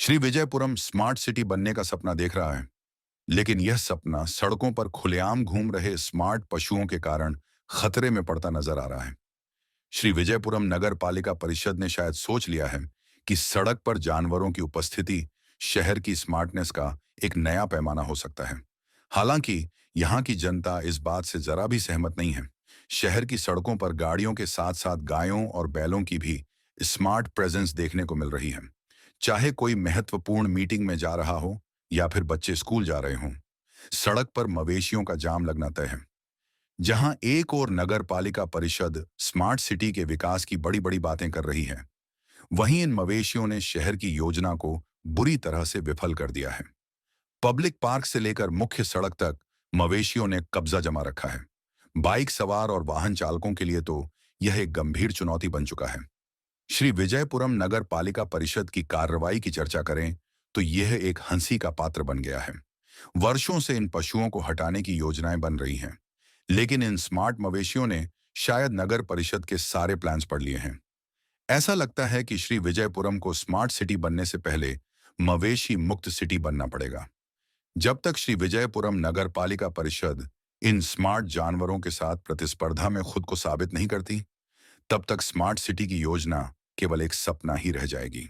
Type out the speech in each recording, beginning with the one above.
Shri Vijayapuram smart city बनने का सपना देख रहा है, लेकिन यह सपना सड़कों पर खुलेआम घूम रहे स्मार्ट पशुओं के कारण खतरे में पड़ता नजर आ रहा है। श्री विजयपुरम नगर पालिका परिषद ने शायद सोच लिया है कि सड़क पर जानवरों की उपस्थिति शहर की स्मार्टनेस का एक नया पैमाना हो सकता है। हालांकि यहाँ की जनता इस बात से जरा भी सहमत नहीं है। शहर की सड़कों पर गाड़ियों के साथ साथ गायों और बैलों की भी स्मार्ट प्रेजेंस देखने को मिल रही है। चाहे कोई महत्वपूर्ण मीटिंग में जा रहा हो या फिर बच्चे स्कूल जा रहे हों, सड़क पर मवेशियों का जाम लगना तय है। जहां एक और नगर पालिका परिषद स्मार्ट सिटी के विकास की बड़ी बड़ी बातें कर रही है, वहीं इन मवेशियों ने शहर की योजना को बुरी तरह से विफल कर दिया है। पब्लिक पार्क से लेकर मुख्य सड़क तक मवेशियों ने कब्जा जमा रखा है। बाइक सवार और वाहन चालकों के लिए तो यह एक गंभीर चुनौती बन चुका है। श्री विजयपुरम नगर पालिका परिषद की कार्रवाई की चर्चा करें तो यह एक हंसी का पात्र बन गया है। वर्षों से इन पशुओं को हटाने की योजनाएं बन रही हैं, लेकिन इन स्मार्ट मवेशियों ने शायद नगर परिषद के सारे प्लान्स पढ़ लिए हैं। ऐसा लगता है कि श्री विजयपुरम को स्मार्ट सिटी बनने से पहले मवेशी मुक्त सिटी बनना पड़ेगा। जब तक श्री विजयपुरम नगर पालिका परिषद इन स्मार्ट जानवरों के साथ प्रतिस्पर्धा में खुद को साबित नहीं करती, तब तक स्मार्ट सिटी की योजना केवल एक सपना ही रह जाएगी।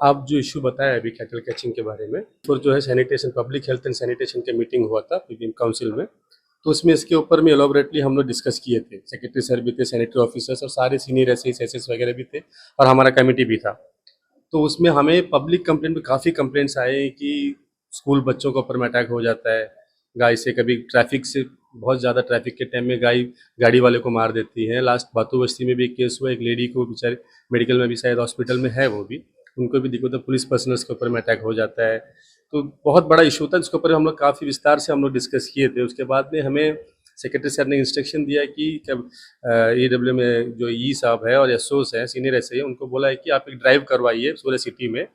आप जो इशू बताया अभी कैटल कैचिंग के बारे में, और जो है sanitation, public health and sanitation के मीटिंग हुआ था पीपीएम काउंसिल में, तो उसमें इसके ऊपर में एलोबरेटली हम लोग डिस्कस किए थे। सेक्रेटरी सर भी थे, सैनिटरी ऑफिसर्स और सारे सीनियर एसएस वगैरह भी थे, और हमारा कमेटी भी था। तो उसमें हमें पब्लिक कंप्लेंट में काफ़ी कंप्लेंट्स आए कि स्कूल बच्चों के ऊपर में अटैक हो जाता है गाय से, कभी ट्रैफिक से, बहुत ज़्यादा ट्रैफिक के टाइम में गाय गाड़ी वाले को मार देती है। लास्ट बातू बस्ती में भी एक केस हुआ, एक लेडी को बेचारे मेडिकल में भी, शायद हॉस्पिटल में है वो भी, उनको भी दिक्कत है, पुलिस पर्सनल्स के ऊपर में अटैक हो जाता है। तो बहुत बड़ा इशू था, जिसके ऊपर हम लोग काफ़ी विस्तार से हम लोग डिस्कस किए थे। उसके बाद में हमें सेक्रेटरी सर ने इंस्ट्रक्शन दिया कि जब ईडब्ल्यू में जो ई साहब है और एसओस है, सीनियर एसए है, उनको बोला है कि आप एक ड्राइव करवाइए पूरे सिटी में,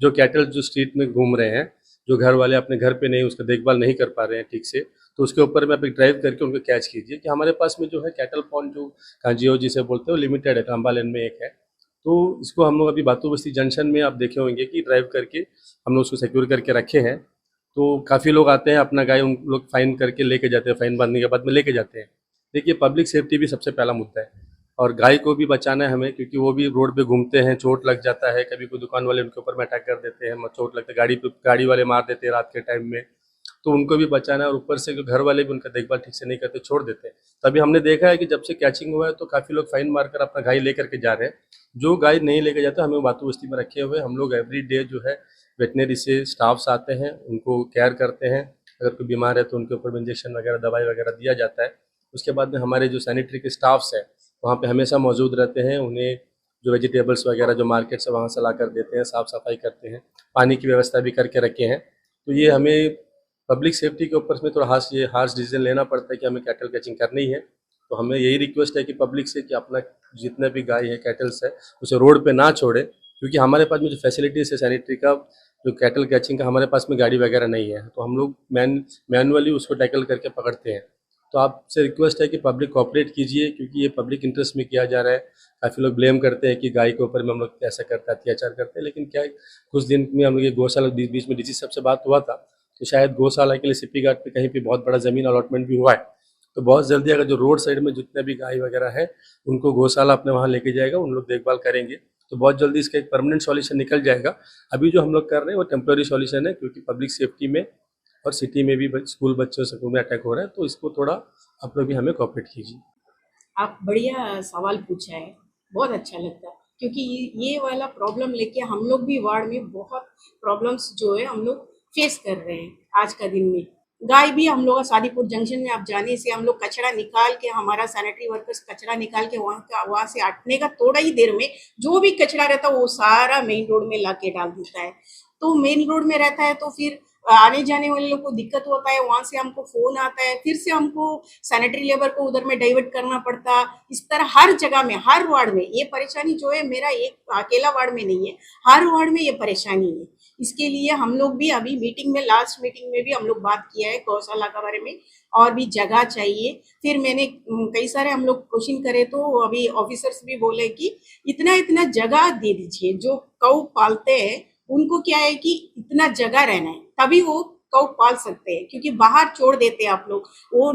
जो कैटल जो स्ट्रीट में घूम रहे हैं, जो घर वाले अपने घर पे नहीं, उसका देखभाल नहीं कर पा रहे हैं ठीक से, तो उसके ऊपर में आप एक ड्राइव करके उनको कैच कीजिए। कि हमारे पास में जो है कैटल पॉइंट जो कांजियो जिसे बोलते हैं, वो लिमिटेड है, कांबा लेन में एक है। तो इसको हम लोग अभी बातू बस्ती जंक्शन में आप देखे होंगे कि ड्राइव करके हम लोग उसको सिक्योर करके रखे हैं। तो काफ़ी लोग आते हैं, अपना गाय उन लोग फाइन करके लेके जाते हैं, फाइन भरने के बाद में लेके जाते हैं। देखिए, पब्लिक सेफ्टी भी सबसे पहला मुद्दा है, और गाय को भी बचाना है हमें, क्योंकि वो भी रोड पे घूमते हैं, चोट लग जाता है, कभी कोई दुकान वाले उनके ऊपर में अटैक कर देते हैं, चोट लगता है, गाड़ी पे गाड़ी वाले मार देते हैं रात के टाइम में, तो उनको भी बचाना है। और ऊपर से जो घर वाले भी उनका देखभाल ठीक से नहीं करते, छोड़ देते हैं। तभी हमने देखा है कि जब से कैचिंग हुआ है तो काफ़ी लोग फाइन मारकर अपना गाय लेकर के जा रहे हैं। जो गाय नहीं लेके जाते, हमें बातू बस्ती में रखे हुए, हम लोग एवरी डे जो है वेटनरी से स्टाफ्स आते हैं, उनको केयर करते हैं। अगर कोई बीमार है तो उनके ऊपर इंजेक्शन वगैरह, दवाई वगैरह दिया जाता है। उसके बाद में हमारे जो सैनिटरी के स्टाफ्स हैं, वहाँ पे हमेशा मौजूद रहते हैं। उन्हें जो वेजिटेबल्स वगैरह जो मार्केट से वहाँ से ला कर देते हैं, साफ़ सफाई करते हैं, पानी की व्यवस्था भी करके रखे हैं। तो ये हमें पब्लिक सेफ्टी के ऊपर में थोड़ा हार्श डिसीजन लेना पड़ता है कि हमें कैटल कैचिंग करनी है। तो हमें यही रिक्वेस्ट है कि पब्लिक से कि अपना जितना भी गाय है, कैटल्स है, उसे रोड पे ना छोड़े, क्योंकि हमारे पास में जो फैसिलिटीज़ है सैनिटरी का, जो कैटल कैचिंग का, हमारे पास में गाड़ी वगैरह नहीं है, तो हम लोग मैनुअली उसको टैकल करके पकड़ते हैं। तो आपसे रिक्वेस्ट है कि पब्लिक कोऑपरेट कीजिए, क्योंकि ये पब्लिक इंटरेस्ट में किया जा रहा है। काफ़ी लोग ब्लेम करते हैं कि गाय के ऊपर में हम लोग ऐसा करते हैं, अत्याचार करते हैं, लेकिन क्या है, कुछ दिन में हम लोग ये गौशाला बीच में डीसी साहब से बात हुआ था, तो शायद गौशाला के लिए सिप्पी घाट पे कहीं पे बहुत बड़ा ज़मीन अलॉटमेंट भी हुआ है। तो बहुत जल्दी अगर जो रोड साइड में जितने भी गाय वगैरह है, उनको गौशाला अपने वहाँ लेके जाएगा, उन लोग देखभाल करेंगे, तो बहुत जल्दी इसका एक परमानेंट सॉल्यूशन निकल जाएगा। अभी जो हम लोग कर रहे हैं वो टेम्प्रेरी सॉल्यूशन है, क्योंकि पब्लिक सेफ्टी में और सिटी में भी स्कूल बच्चों से में अटैक हो रहा है, तो इसको थोड़ा आप लोग भी हमें कोऑपरेट कीजिए। आप बढ़िया सवाल पूछा है, बहुत अच्छा लगता है, क्योंकि ये वाला प्रॉब्लम लेके हम लोग भी वार्ड में बहुत प्रॉब्लम्स जो है हम लोग फेस कर रहे हैं आज का दिन में। गाय भी हम लोग शादीपुर जंक्शन में आप जाने से हम लोग कचरा निकाल के, हमारा सैनिटरी वर्कर्स कचरा निकाल के वहाँ से हटने का थोड़ा ही देर में जो भी कचरा रहता है वो सारा मेन रोड में ला के डाल देता है। तो मेन रोड में रहता है तो फिर आने जाने वाले लोग को दिक्कत होता है, वहां से हमको फोन आता है, फिर से हमको सैनिटरी लेबर को उधर में डाइवर्ट करना पड़ता। इस तरह हर जगह में, हर वार्ड में ये परेशानी जो है, मेरा एक अकेला वार्ड में नहीं है, हर वार्ड में ये परेशानी है। इसके लिए हम लोग भी अभी मीटिंग में, लास्ट मीटिंग में भी हम लोग बात किया है गौशाला के बारे में, और भी जगह चाहिए। फिर मैंने कई सारे हम लोग क्वेश्चन करे तो अभी ऑफिसर्स भी बोले कि इतना इतना जगह दे दीजिए, जो गौ पालते हैं उनको क्या है कि इतना जगह रहना है, तभी वो गौ पाल सकते हैं, क्योंकि बाहर छोड़ देते हैं आप लोग, वो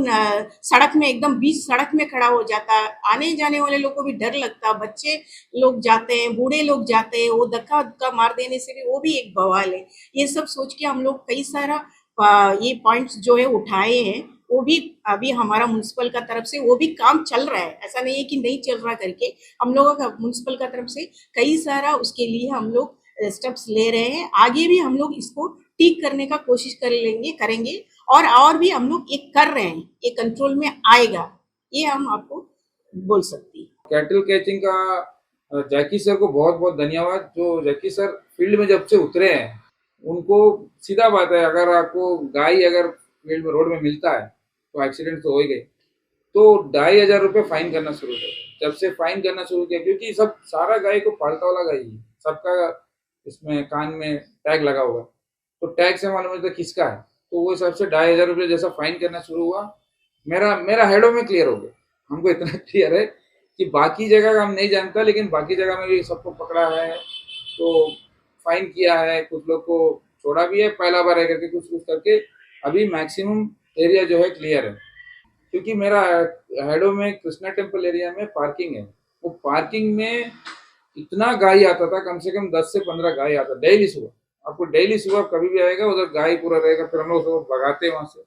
सड़क में एकदम बीच सड़क में खड़ा हो जाता है, आने जाने वाले लोग को भी डर लगता है, बच्चे लोग जाते हैं, बूढ़े लोग जाते हैं, वो धक्का धक्का मार देने से भी वो भी एक बवाल है। ये सब सोच के हम लोग कई सारा ये पॉइंट्स जो है उठाए हैं, वो भी अभी हमारा म्युनिसिपल का तरफ से वो भी काम चल रहा है, ऐसा नहीं है कि नहीं चल रहा करके। हम लोगों का म्युनिसिपल का तरफ से कई सारा उसके लिए हम लोग स्टेप्स ले रहे हैं। आगे भी हम लोग इसको ठीक करने का कोशिश करेंगे, और भी हम लोग ये कर रहे हैं, ये कंट्रोल में आएगा, ये हम आपको बोल सकती हैं। कैटल कैचिंग का जैकी सर को बहुत बहुत धन्यवाद। जो जैकी सर फील्ड में जब से उतरे हैं, उनको सीधा बात है, अगर आपको गाय अगर फील्ड में रोड में मिलता है तो एक्सीडेंट तो हो ही गई, तो 2,500 रुपये फाइन करना शुरू कर। जब से फाइन करना शुरू किया, क्योंकि सब सारा गाय को पालता वाला गाय ही, सबका इसमें कान में टैग लगा हुआ है, तो टैग से मालूम होता है किसका है। तो वो हिसाब से 2,500 रुपये जैसा फाइन करना शुरू हुआ, मेरा हेडों में क्लियर हो गया। हमको इतना क्लियर है कि बाकी जगह का हम नहीं जानता, लेकिन बाकी जगह में भी सबको पकड़ा है, तो फाइन किया है, कुछ लोग को छोड़ा भी है, पहला बार है करके कुछ कुछ करके अभी मैक्सिमम एरिया जो है क्लियर है। क्योंकि मेरा हेडो में कृष्णा टेम्पल एरिया में पार्किंग है, वो पार्किंग में इतना गाय आता था, कम से कम 10 से 15 गाय आता डेली सुबह। आपको डेली सुबह कभी भी आएगा उधर गाय पूरा रहेगा, फिर हम लोग सबको भगाते वहां से,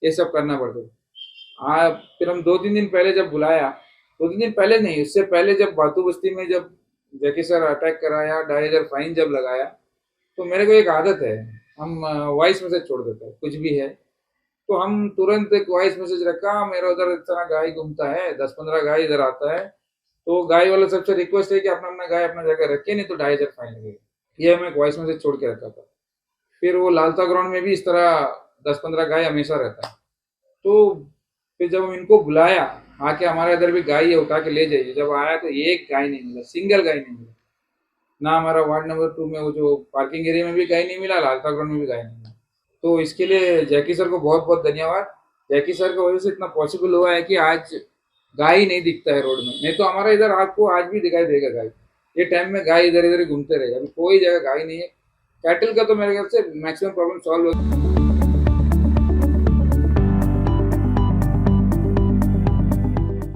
ये सब करना पड़ता है। हाँ, फिर हम 2-3 दिन पहले जब बुलाया, 2-3 दिन पहले नहीं, उससे पहले जब बातू बस्ती में जब जैकी सर अटैक कराया, 2,500 फाइन जब लगाया, तो मेरे को एक आदत है, हम वॉइस मैसेज छोड़ देते हैं कुछ भी है, तो हम तुरंत एक वॉइस मैसेज रखा, मेरा उधर इतना गाय घूमता है, 10-15 गाय इधर आता है, तो गाय वाला सबसे रिक्वेस्ट है कि अपना अपना गाय अपना जगह रखे, नहीं तो 2,500 फाइन लगेगा। ये हम एक वॉइस मैसेज छोड़ के रखा था। फिर वो लालता ग्राउंड में भी इस तरह 10-15 गाय हमेशा रहता है। तो फिर जब हम इनको बुलाया, आके हमारे इधर भी गाय है, उठा के ले जाइए, जब आया तो एक गाय नहीं मिला, सिंगल गाय नहीं मिला। ना हमारा वार्ड नंबर 2 में वो जो पार्किंग एरिया में भी गाय नहीं मिला, लालता ग्राउंड में भी गाय नहीं मिला। तो इसके लिए जैकी सर को बहुत बहुत धन्यवाद। जैकी सर की वजह से इतना पॉसिबल हुआ है कि आज गाय ही नहीं दिखता है रोड में, नहीं तो हमारा इधर आपको आज भी दिखाई देगा गाय। ये टाइम में गाय इधर इधर घूमते रहेगा, अभी कोई जगह गाय नहीं है। कैटल का तो मेरे ख्याल से मैक्सिमम प्रॉब्लम सॉल्व हो